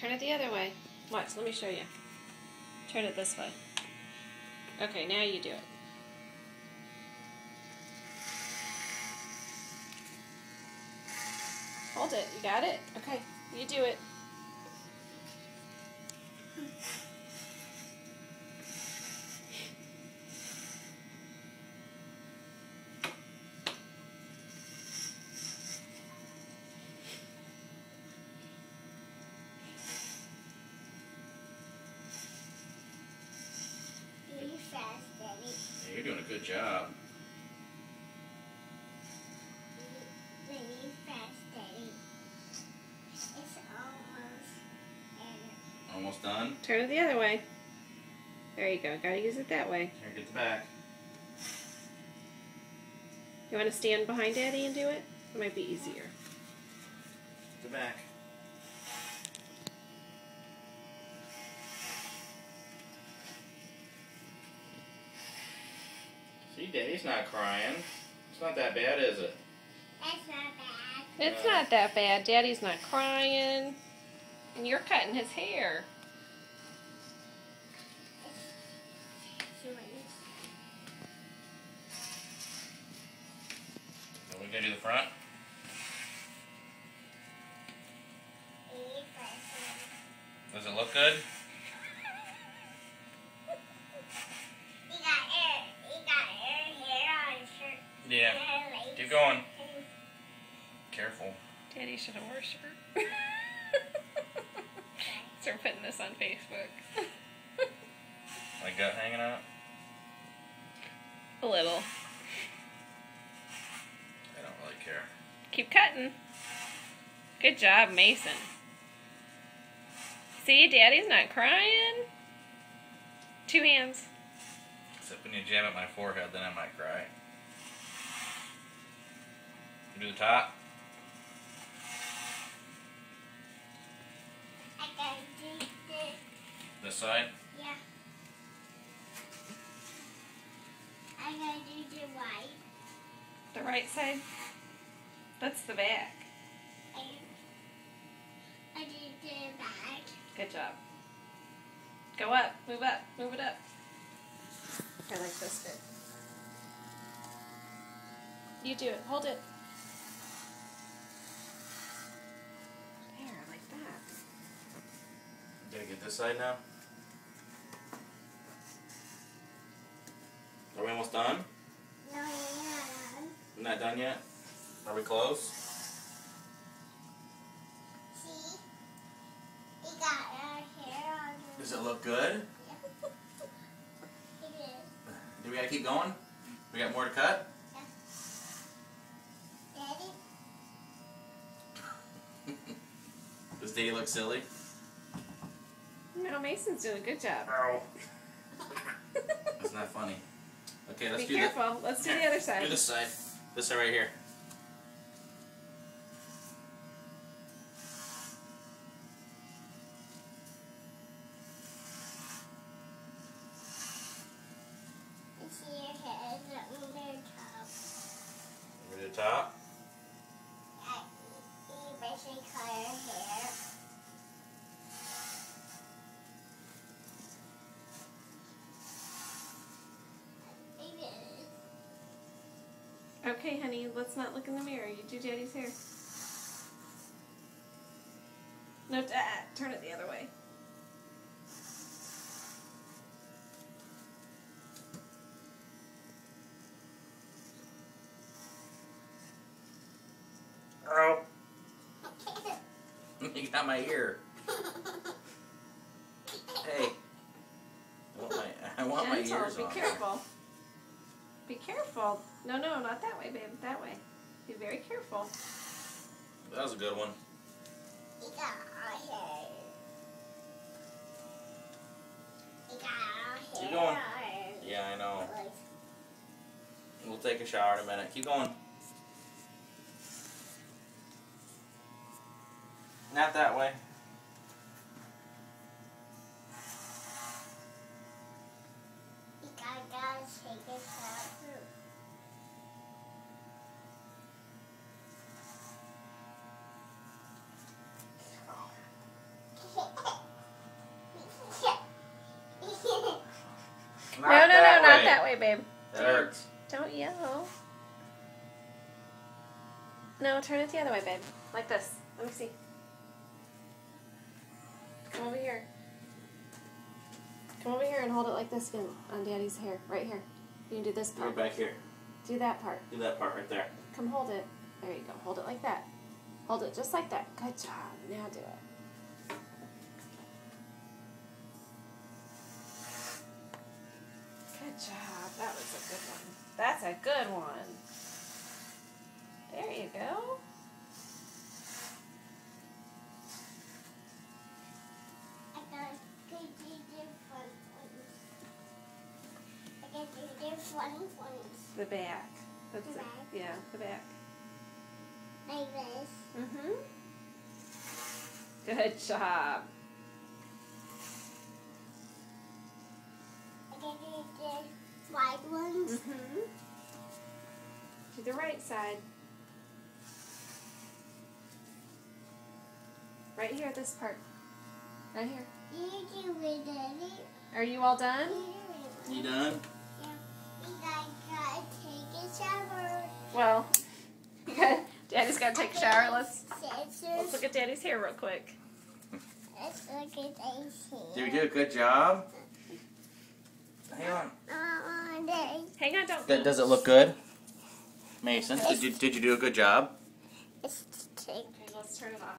turn it the other way. Watch, let me show you. Turn it this way. Okay, now you do it. Hold it. You got it? Okay, you do it. Really fast, Daddy. Yeah, you're doing a good job. Really fast, Daddy. It's almost there. Almost done. Turn it the other way. There you go. Gotta use it that way. Here, get the back. You want to stand behind Daddy and do it? It might be easier. The back. See, Daddy's not crying. It's not that bad, is it? That's not bad. It's not that bad. Daddy's not crying. And you're cutting his hair. Are we gonna do the front? Does it look good? He got hair on his shirt. Yeah. Keep going. Careful. Daddy should have worn a shirt. Start putting this on Facebook. My gut hanging out? A little. I don't really care. Keep cutting. Good job, Mason. See, Daddy's not crying. 2 hands. Except when you jab at my forehead, then I might cry. You do the top? I gotta do this. This side? Yeah. I gotta do the right. The right side. That's the back. I do the back. Good job. Go up. Move up. Move it up. I like this bit. You do it. Hold it. There, like that. Did I get this side now? Are we almost done? No, you're not. We're not done yet? Are we close? See? He got hair on his Does it look good? Do we gotta keep going? We got more to cut? Daddy? Does Daddy look silly? No, Mason's doing a good job. Ow. That's not funny. Okay, let's Be do careful. Let's do the other side. Do this side. This side right here. I see your hair is on their top. Over the top. You basically cut your hair. Okay, honey, let's not look in the mirror. You do Daddy's hair. No, turn it the other way. Ow. You got my ear. Hey. I want my Gentle, ears be on. careful. Be careful. No, not that way, babe. That way. Be very careful. That was a good one. He got hair. He got hair. Keep going. Yeah, I know. We'll take a shower in a minute. Keep going. Not that way. He gotta take a shower too. That hurts. Don't yell. No, turn it the other way, babe. Like this. Let me see. Come over here. Come over here and hold it like this again on Daddy's hair. Right here. You can do this part. Right back here. Do that part. Do that part right there. Come hold it. There you go. Hold it like that. Hold it just like that. Good job. Now do it. Good job. That was a good one. That's a good one. There you go. I got to do different ones. I got to do different ones. The back. That's The it. back? Yeah, the back. Like this. Mm-hmm. Good job. I got to do the wide ones. Mm-hmm. To the right side. Right here, this part. Right here. You do it, Daddy. Are you all done? You done? Yeah. You guys gotta take a shower. Well, you got Daddy's got to take a shower. Let's Scissors. look at Daddy's hair real quick. Let's look at these Did you here. do a good job? Hang on. Hang on, don't. Does it look good? Mason, did you do a good job? Let's take Okay, let's turn it off.